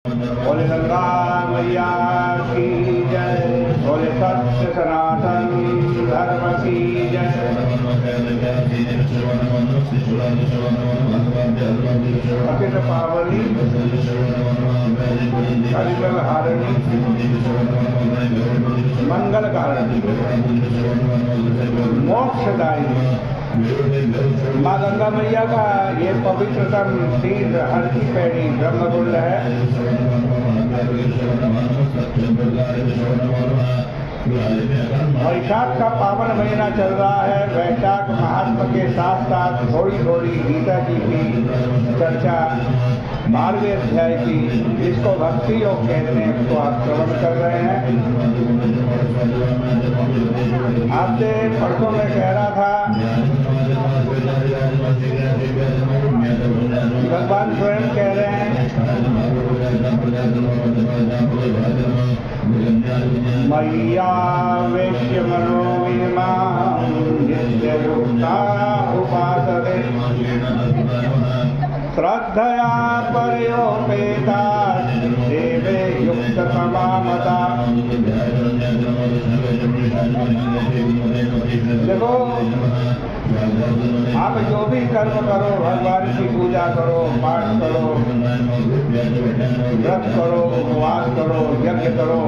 बोले गंगा मैया की जय, बोले सत्य सनातन धर्म की जय। अखिल पावनी कलिकल हारिणी मंगल कारिणी मोक्षदायिनी माँ गंगा मैया का ये पवित्रतम तीर्थ हर की पैड़ी ब्रह्मकुंड है। वैशाख का पावन महीना चल रहा है। वैशाख महात्मा के साथ साथ थोड़ी थोड़ी गीता जी की चर्चा 12वें अध्याय की, जिसको भक्ति योग कहते हैं, उसको आप श्रवण कर रहे हैं। आपसे परसों में कह रहा था, भगवान स्वयं कह रहे हैं, मैया वेश्य मनोविमां नित्ययुक्ता उपासते श्रद्धया पर्योपेता देवे युक्ततमा मता। देखो, आप जो भी कर्म करो, भगवान की पूजा करो, पाठ करो, व्रत करो, उपवास करो, यज्ञ करो,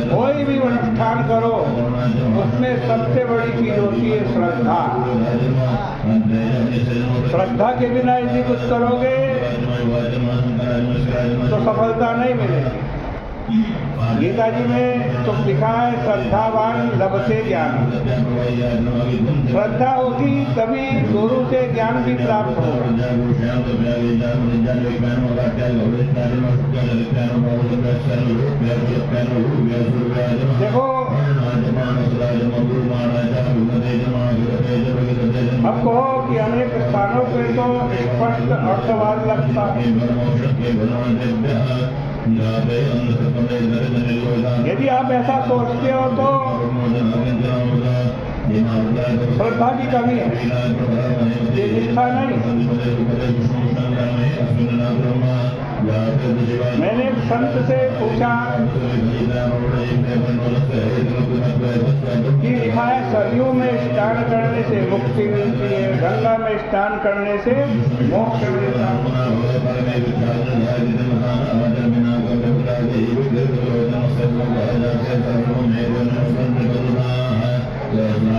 कोई भी अनुष्ठान करो, उसमें सबसे बड़ी चीज होती है श्रद्धा। श्रद्धा के बिना यदि कुछ करोगे तो सफलता नहीं मिलेगी। गीता जी में तो लिखा है, श्रद्धावान लभते ज्ञान। श्रद्धा होगी तभी गुरु से ज्ञान भी प्राप्त होगा। देखो, अब कहो कि अनेक स्थानों पे तो स्पष्ट अर्थवाद लगता है। यदि आप ऐसा सोचते हो तो श्रद्धा की कमी है, ये निष्ठा नहीं। मैंने एक संत से पूछा कि लिखा है, सरयू में स्नान करने से मुक्ति मिलती है, गंगा में स्नान करने से मोक्ष मिलता है।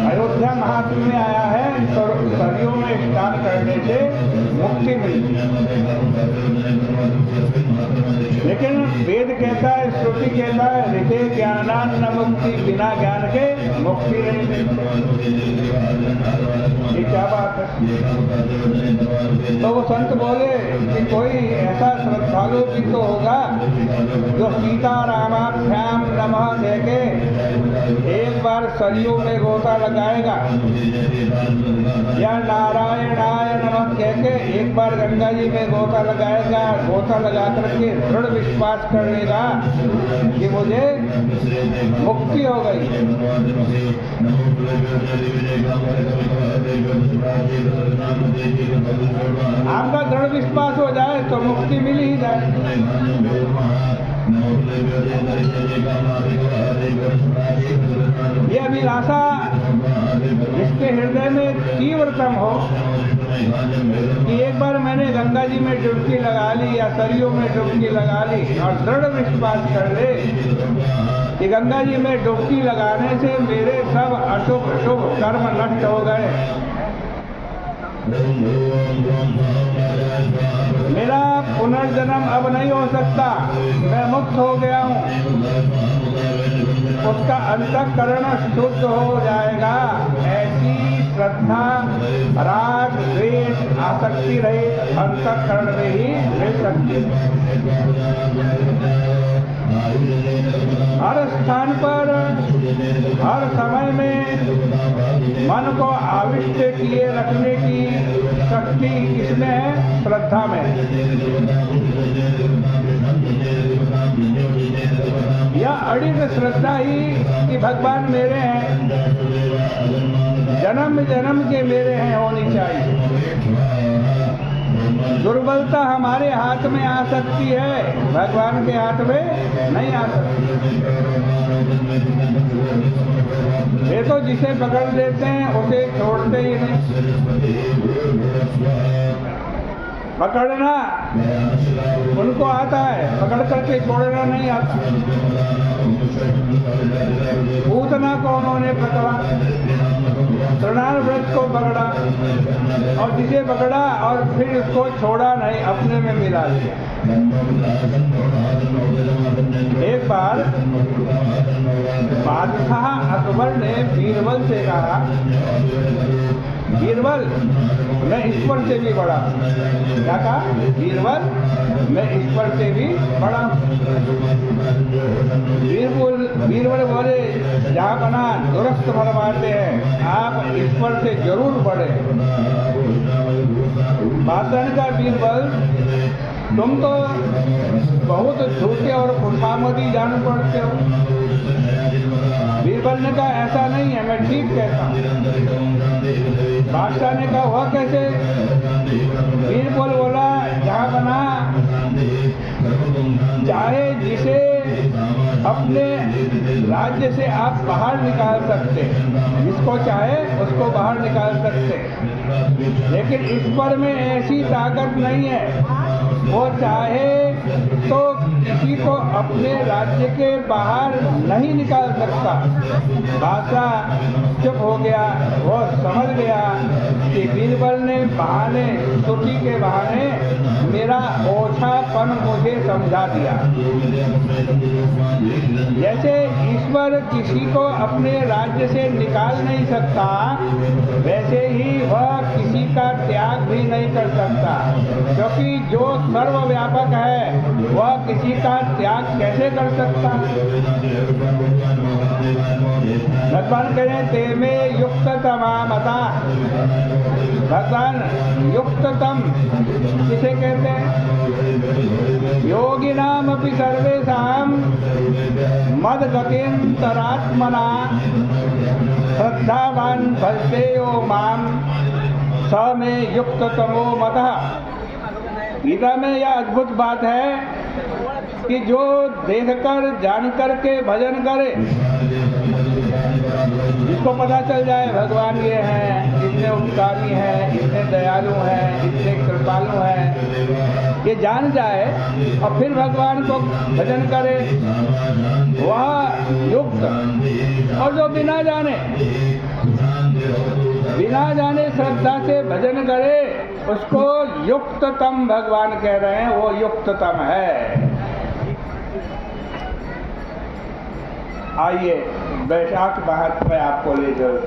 अयोध्या महात्म्य में आया है, सरयू में स्नान करने से मुक्ति मिलती है। लेकिन वेद कहता है, श्रुति कहता है, ऋते ज्ञानान न मुक्ति, बिना ज्ञान के मुक्ति नहीं मिलती। ये क्या बात है? तो वो संत बोले कि कोई ऐसा श्रद्धालु भी तो होगा जो सीता रामाभ्याम नमः देके एक बार सरयू में गोता लगाएगा, या नारायणाय नमः कह के एक बार गंगा जी में गोता लगाएगा। गोता लगा करके दृढ़ विश्वास कर लेगा कि मुझे मुक्ति हो गई। आपका दृढ़ विश्वास हो जाए तो मुक्ति मिल ही जाए। ये अभिलाषा जिसके हृदय में तीव्रतम हो कि एक बार मैंने गंगा जी में डुबकी लगा ली या सरयू में डुबकी लगा ली, और दृढ़ विश्वास कर ले कि गंगा जी में डुबकी लगाने से मेरे सब अशुभ शुभ कर्म नष्ट हो गए, मेरा पुनर्जन्म अब नहीं हो सकता, मैं मुक्त हो गया हूँ, उसका अंतःकरण शुद्ध हो जाएगा। ऐसी श्रद्धा, राग, द्वेष, आसक्ति रहित अंतःकरण में ही मिल सकती है। हर स्थान पर, हर समय में मन को आविष्ट किए रखने की शक्ति किसमें है? श्रद्धा में। यह अड़िग श्रद्धा ही कि भगवान मेरे हैं, जन्म जन्म के मेरे हैं होनी चाहिए। दुर्बलता हमारे हाथ में आ सकती है, भगवान के हाथ में नहीं आ सकती। ये तो जिसे पकड़ लेते हैं उसे छोड़ते ही नहीं। पकड़ना उनको आता है, पकड़ करके छोड़ना नहीं आता। पूतना को उन्होंने पकड़ा, तृणावृत को पकड़ा, और जिसे पकड़ा और फिर उसको छोड़ा नहीं, अपने में मिला लिया। एक बार बादशाह अकबर ने बीरबल से कहा, बीरबल मैं ईश्वर से भी बड़ा। क्या कहा? बीरबल मैं ईश्वर से भी बड़ा। बीरबल बोले, जहाँ बना दुरुस्त फरमाते हैं, आप ईश्वर से जरूर बड़े। बादशाह का बीरबल तुम तो बहुत झूठे और खुशामदी जान पड़ते हो। बीरबल ने कहा ऐसा नहीं है, मैं ठीक कहता हूँ। बादशाह ने कहा वह कैसे? बीरबल बोला, जहाँ बना चाहे जिसे अपने राज्य से आप बाहर निकाल सकते, जिसको चाहे उसको बाहर निकाल सकते, लेकिन ईश्वर में ऐसी ताकत नहीं है। वो चाहे तो किसी को अपने राज्य के बाहर नहीं निकाल सकता। बादशाह चुप हो गया। वो समझ गया कि बीरबल ने बहाने, स्तुति के बहाने मेरा ओछापन मुझे समझा दिया। जैसे ईश्वर किसी को अपने राज्य से निकाल नहीं सकता, वैसे ही वह किसी का त्याग भी नहीं कर सकता, क्योंकि जो सर्वव्यापक है वह किसी का त्याग कैसे कर सकता? भगवान कहें ते में युक्ततमा मता। भगवान युक्ततम किसे कहते हैं? योगिनाम अपि सर्वेषां मद्गतेन्तरात्मना श्रद्धावान भजतेयो माम स में युक्ततमो मतः। गीता में यह अद्भुत बात है कि जो देखकर जानकर के भजन करे, जिसको पता चल जाए भगवान ये हैं, इतने उपकारी हैं, इतने दयालु हैं, इतने कृपालु हैं, ये जान जाए और फिर भगवान को भजन करे, वह युक्त। और जो बिना जाने श्रद्धा से भजन करे, उसको युक्ततम भगवान कह रहे हैं, वो युक्ततम है। आइए वैशाख महत्व में आपको ले चलते